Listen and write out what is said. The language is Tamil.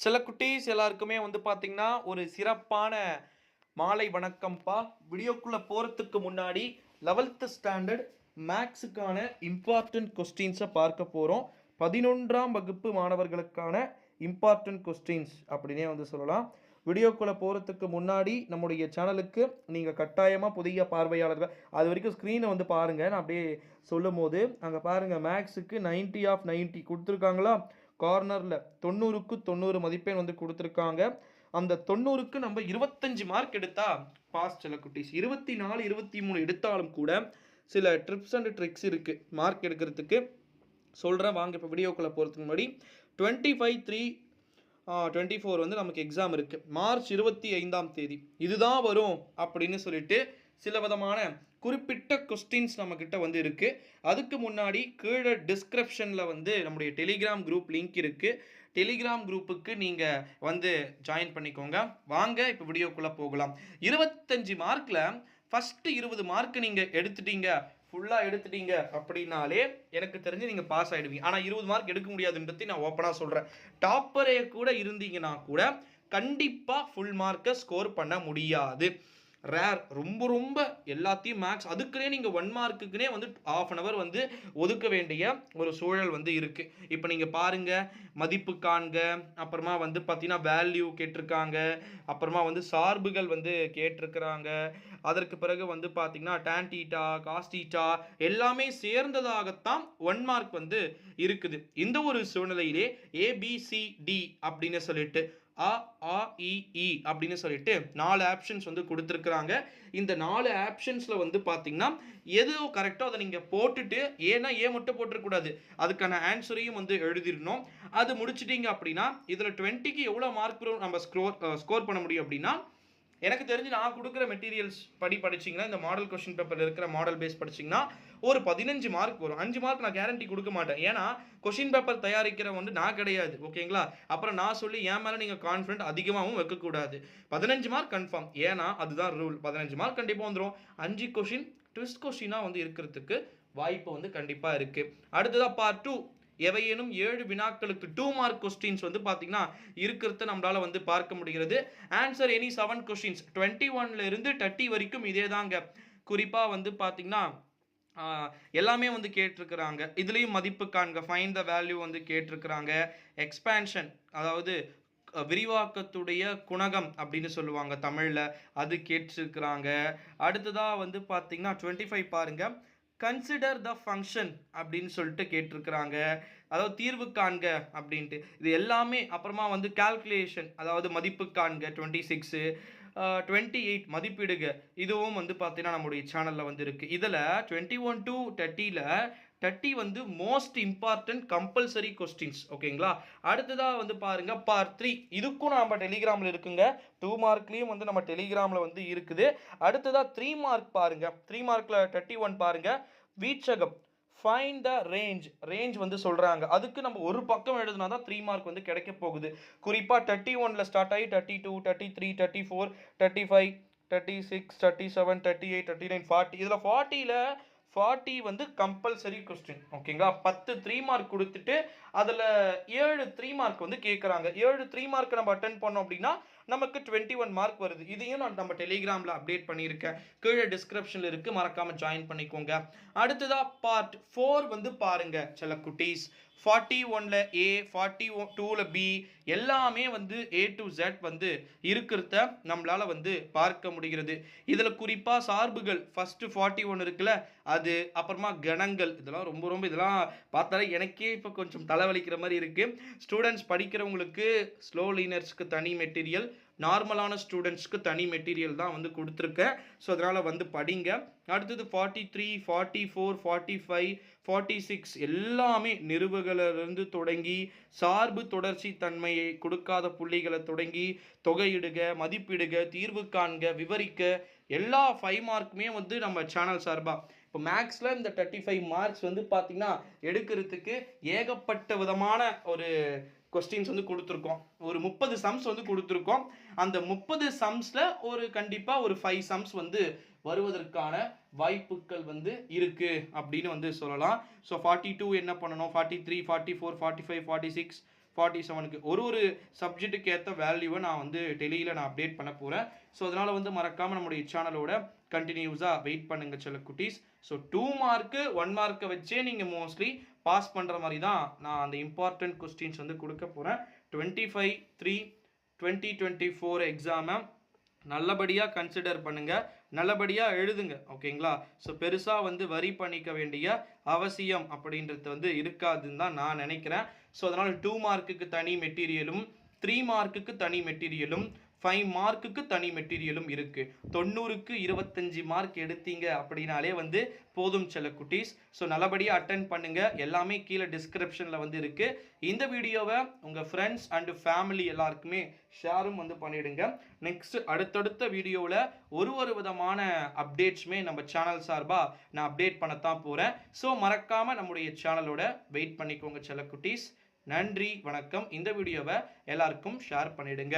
சில குட்டீஸ் எல்லாருக்குமே வந்து பார்த்தீங்கன்னா, ஒரு சிறப்பான மாலை வணக்கம்ப்பா. வீடியோக்குள்ள போறதுக்கு முன்னாடி 11th ஸ்டாண்டர்ட் மேக்ஸுக்கான இம்பார்ட்டன்ட் கொஸ்டின்ஸை பார்க்க போறோம். 11ஆம் வகுப்பு மாணவர்களுக்கான இம்பார்ட்டன்ட் கொஸ்டின்ஸ் அப்படின்னே வந்து சொல்லலாம். வீடியோக்குள்ள போறதுக்கு முன்னாடி நம்முடைய சேனலுக்கு நீங்க கட்டாயமா புதிய பார்வையாளர்கள் அது வரைக்கும் ஸ்க்ரீனை வந்து பாருங்க. நான் அப்படியே சொல்லும்போது அங்க பாருங்க மேக்ஸுக்கு 90 ஆஃப் 90 கொடுத்துருக்காங்களா? கார்னரில் 90க்கு 90 மதிப்பெண் வந்து கொடுத்துருக்காங்க. அந்த 90க்கு நம்ம 25 மார்க் எடுத்தா பாஸ் சில குட்டீஸ். 24 23 எடுத்தாலும் கூட சில ட்ரிப்ஸ் அண்ட் ட்ரிக்ஸ் இருக்குது மார்க் எடுக்கிறதுக்கு. சொல்கிறேன் வாங்க. இப்போ வீடியோக்குள்ளே போகிறதுக்கு முன்னாடி 25/3/24 வந்து நமக்கு எக்ஸாம் இருக்குது. மார்ச் 25ஆம் தேதி இதுதான் வரும் அப்படின்னு சொல்லிட்டு சில விதமான குறிப்பிட்ட கொஸ்டின்ஸ் நம்மக்கிட்ட வந்து இருக்குது. அதுக்கு முன்னாடி கீழே டிஸ்கிரிப்ஷனில் வந்து நம்முடைய டெலிகிராம் குரூப் லிங்க் இருக்குது. டெலிகிராம் குரூப்புக்கு நீங்கள் வந்து ஜாயின் பண்ணிக்கோங்க. வாங்க இப்போ வீடியோக்குள்ளே போகலாம். 25 மார்க்கில் ஃபஸ்ட்டு 20 மார்க் நீங்கள் எடுத்துட்டீங்க, ஃபுல்லாக எடுத்துட்டீங்க அப்படின்னாலே எனக்கு தெரிஞ்சு நீங்கள் பாஸ் ஆகிடுவீங்க. ஆனால் 20 மார்க் எடுக்க முடியாதுன்றதை நான் ஓப்பனாக சொல்கிறேன். டாப்பரே கூட இருந்தீங்கன்னா கூட கண்டிப்பாக ஃபுல் மார்க்கை ஸ்கோர் பண்ண முடியாது. ரேர், ரொம்ப ரொம்ப எல்லாத்தையும் மேக்ஸ் அதுக்குன்னே நீங்கள் 1 மார்க்குக்குனே வந்து ½ hour வந்து ஒதுக்க வேண்டிய ஒரு சூழல் வந்து இருக்குது. இப்போ நீங்கள் பாருங்கள், மதிப்பு காண்க, அப்புறமா வந்து பார்த்தீங்கன்னா வேல்யூ கேட்டிருக்காங்க, அப்புறமா வந்து சார்புகள் வந்து கேட்டிருக்கிறாங்க, அதற்கு பிறகு வந்து பார்த்தீங்கன்னா tan θ cos θ எல்லாமே சேர்ந்ததாகத்தான் 1 மார்க் வந்து இருக்குது. இந்த ஒரு சூழ்நிலையிலே ABCD அப்படின்னு சொல்லிட்டு AAEE அப்படின்னு சொல்லிட்டு 4 ஆப்ஷன்ஸ் வந்து கொடுத்துருக்குறாங்க. இந்த 4 ஆப்ஷன்ஸில் வந்து பார்த்தீங்கன்னா எது கரெக்டோ அதை நீங்கள் போட்டுட்டு ஏன்னா ஏ மட்டும் போட்டுருக்கூடாது, அதுக்கான ஆன்சரையும் வந்து எழுதிடணும். அது முடிச்சிட்டிங்க அப்படின்னா இதில் 20க்கு எவ்வளோ மார்க் நம்ம ஸ்கோர் பண்ண முடியும் அப்படின்னா, எனக்கு தெரிஞ்சு நான் கொடுக்குற மெட்டீரியல்ஸ் படிச்சிங்கன்னா, இந்த மாடல் கொஸ்டின் பேப்பரில் இருக்கிற மாடல் பேஸ் படிச்சிங்கன்னா ஒரு 15 மார்க் வரும். 5 மார்க் நான் கேரண்டி கொடுக்க மாட்டேன். ஏன்னா கொஸ்டின் பேப்பர் தயாரிக்கிற வந்து நான் கிடையாது, ஓகேங்களா? அப்புறம் நான் சொல்லி என் மேலே நீங்கள் கான்ஃபிடென்ட் அதிகமாகவும் வைக்கக்கூடாது. 15 மார்க் கன்ஃபார்ம், ஏன்னா அதுதான் ரூல். 15 மார்க் கண்டிப்பாக வந்துடும். 5 கொஸ்டின் ட்விஸ்ட் கொஸ்டினாக வந்து இருக்கிறதுக்கு வாய்ப்பு வந்து கண்டிப்பாக இருக்குது. அடுத்ததாக பார்ட் 2, எவையேனும் 7 வினாக்களுக்கு 2 மார்க் கொஸ்டின்ஸ் வந்து பார்த்தீங்கன்னா இருக்கிறத நம்மளால வந்து பார்க்க முடிகிறது. ஆன்சர் எனி 7 கொஸ்டின்ஸ் 21ல இருந்து 30 வரைக்கும் இதே தாங்க. குறிப்பாக வந்து பார்த்தீங்கன்னா எல்லாமே வந்து கேட்டிருக்கிறாங்க. இதுலேயும் மதிப்பு காண்க, ஃபைண்ட் த வேல்யூ வந்து கேட்டிருக்கிறாங்க. எக்ஸ்பேன்ஷன், அதாவது விரிவாக்கத்துடைய குணகம் அப்படின்னு சொல்லுவாங்க தமிழில், அது கேட்டிருக்கிறாங்க. அடுத்ததாக வந்து பார்த்தீங்கன்னா 25 பாருங்க, கன்சிடர் த ஃபங்க்ஷன் அப்படின்னு சொல்லிட்டு கேட்டிருக்கிறாங்க. அதாவது தீர்வு காண்க அப்படின்ட்டு இது எல்லாமே. அப்புறமா வந்து கால்குலேஷன், அதாவது மதிப்பு காண்க 26, 28 மதிப்பிடுக, இதுவும் வந்து பார்த்தீங்கன்னா நம்முடைய சேனலில் வந்து இருக்குது. இதில் 21 to 30ல் 30 வந்து மோஸ்ட் இம்பார்ட்டன்ட் கம்பல்சரி கொஸ்டின்ஸ், ஓகேங்களா? அடுத்ததாக வந்து பாருங்க பார்ட் 3, இதுக்கும் நம்ம டெலிகிராமில் இருக்குங்க. 2 மார்க்லேயும் வந்து நம்ம டெலிகிராமில் வந்து இருக்குது. அடுத்ததாக 3 மார்க் பாருங்க. 3 மார்க்கில் 31 பாருங்க, வீச்சகம், ஃபைண்ட் த ரேஞ்ச் வந்து சொல்கிறாங்க. அதுக்கு நம்ம ஒரு பக்கம் எழுதுனா தான் 3 மார்க் வந்து கிடைக்க போகுது. குறிப்பாக 31ல் ஸ்டார்ட் ஆகி 32, 33, 34, 35, 36, 37, 38, 39, 40. இதில் 40 வந்து கம்பல்சரி கொஸ்டின், ஓகேங்களா? 10 3 மார்க் கொடுத்துட்டு அதில் 7 3 மார்க் வந்து கேட்குறாங்க. 7 3 மார்க் நம்ம அட்டென்ட் பண்ணோம் அப்படின்னா நமக்கு 21 மார்க் வருது. இதையும் நான் நம்ம டெலிகிராமில் அப்டேட் பண்ணியிருக்கேன். கீழே டிஸ்கிரிப்ஷனில் இருக்குது, மறக்காமல் ஜாயின் பண்ணிக்கோங்க. அடுத்ததாக பார்ட் 4 வந்து பாருங்க சில குட்டீஸ். 41ல் A, 42ல் B எல்லாமே வந்து A to Z வந்து இருக்கிறத நம்மளால் வந்து பார்க்க முடிகிறது. இதில் குறிப்பாக சார்புகள் ஃபஸ்ட்டு 41 இருக்குல்ல அது, அப்புறமா கணங்கள், இதெல்லாம் ரொம்ப இதெல்லாம் பார்த்தாலே எனக்கே இப்போ கொஞ்சம் தலைவலிக்கிற மாதிரி இருக்குது. ஸ்டூடெண்ட்ஸ் படிக்கிறவங்களுக்கு ஸ்லோ லேர்னர்ஸ்க்கு தனி மெட்டீரியல், நார்மலான ஸ்டூடெண்ட்ஸ்க்கு தனி மெட்டீரியல் தான் வந்து கொடுத்துருக்கேன். ஸோ அதனால் வந்து படிங்க. அடுத்தது 43, 44, 45, 46 எல்லாமே நிறுவுகளிலிருந்து தொடங்கி சார்பு தொடர்ச்சி தன்மையை கொடுக்காத புள்ளிகளை தொடங்கி தொகையிடுக, மதிப்பிடுக, தீர்வு காண்க, விவரிக்க, எல்லா 5 மார்க்குமே வந்து நம்ம சேனல் சார்பாக இப்போ மேக்ஸில் இந்த 35 மார்க்ஸ் வந்து பார்த்திங்கன்னா எடுக்கிறதுக்கு ஏகப்பட்ட விதமான ஒரு கொஸ்டின்ஸ் வந்து கொடுத்துருக்கோம். ஒரு 30 சம்ஸ் வந்து கொடுத்துருக்கோம். அந்த 30 சம்ஸில் ஒரு கண்டிப்பாக ஒரு 5 சம்ஸ் வந்து வருவதற்கான வாய்ப்புகள் வந்து இருக்குது அப்படின்னு வந்து சொல்லலாம். ஸோ 42 என்ன பண்ணணும், 43, 44, 45, 46, 47க்கு ஒரு சப்ஜெக்ட்டுக்கு ஏற்ற வேல்யூவை நான் வந்து டெலியில் நான் அப்டேட் பண்ண போகிறேன். ஸோ அதனால் வந்து மறக்காமல் நம்முடைய சேனலோட கண்டினியூஸாக வெயிட் பண்ணுங்க செல்ல குட்டீஸ். ஸோ 2 மார்க்கு 1 மார்க்கை வச்சே நீங்கள் மோஸ்ட்லி பாஸ் பண்ணுற மாதிரி தான் நான் அந்த இம்பார்ட்டன்ட் கொஸ்டின்ஸ் வந்து கொடுக்க போகிறேன். 25/3/2024 எக்ஸாமை நல்லபடியாக கன்சிடர் பண்ணுங்க, நல்லபடியாக எழுதுங்க. ஓகேங்களா? ஸோ பெருசாக வந்து வரி பண்ணிக்க வேண்டிய அவசியம் அப்படின்றது வந்து இருக்காதுன்னு தான் நான் நினைக்கிறேன். ஸோ அதனால் 2 மார்க்குக்கு தனி மெட்டீரியலும் 3 மார்க்குக்கு தனி மெட்டீரியலும் 5 மார்க்குக்கு தனி மெட்டீரியலும் இருக்குது. 90க்கு 25 மார்க் எடுத்தீங்க அப்படின்னாலே வந்து போதும் செல்ல குட்டீஸ். ஸோ நல்லபடியாக அட்டென்ட் பண்ணுங்கள். எல்லாமே கீழே டிஸ்கிரிப்ஷனில் வந்து இருக்குது. இந்த வீடியோவை உங்கள் ஃப்ரெண்ட்ஸ் அண்டு ஃபேமிலி எல்லாருக்குமே ஷேரும் வந்து பண்ணிவிடுங்க. நெக்ஸ்ட் அடுத்தடுத்த வீடியோவில் ஒரு விதமான அப்டேட்ஸுமே நம்ம சேனல் சார்பாக நான் அப்டேட் பண்ணத்தான் போகிறேன். ஸோ மறக்காமல் நம்முடைய சேனலோட வெயிட் பண்ணிக்கோங்க செல்ல குட்டீஸ். நன்றி, வணக்கம். இந்த வீடியோவை எல்லாருக்கும் ஷேர் பண்ணிவிடுங்க.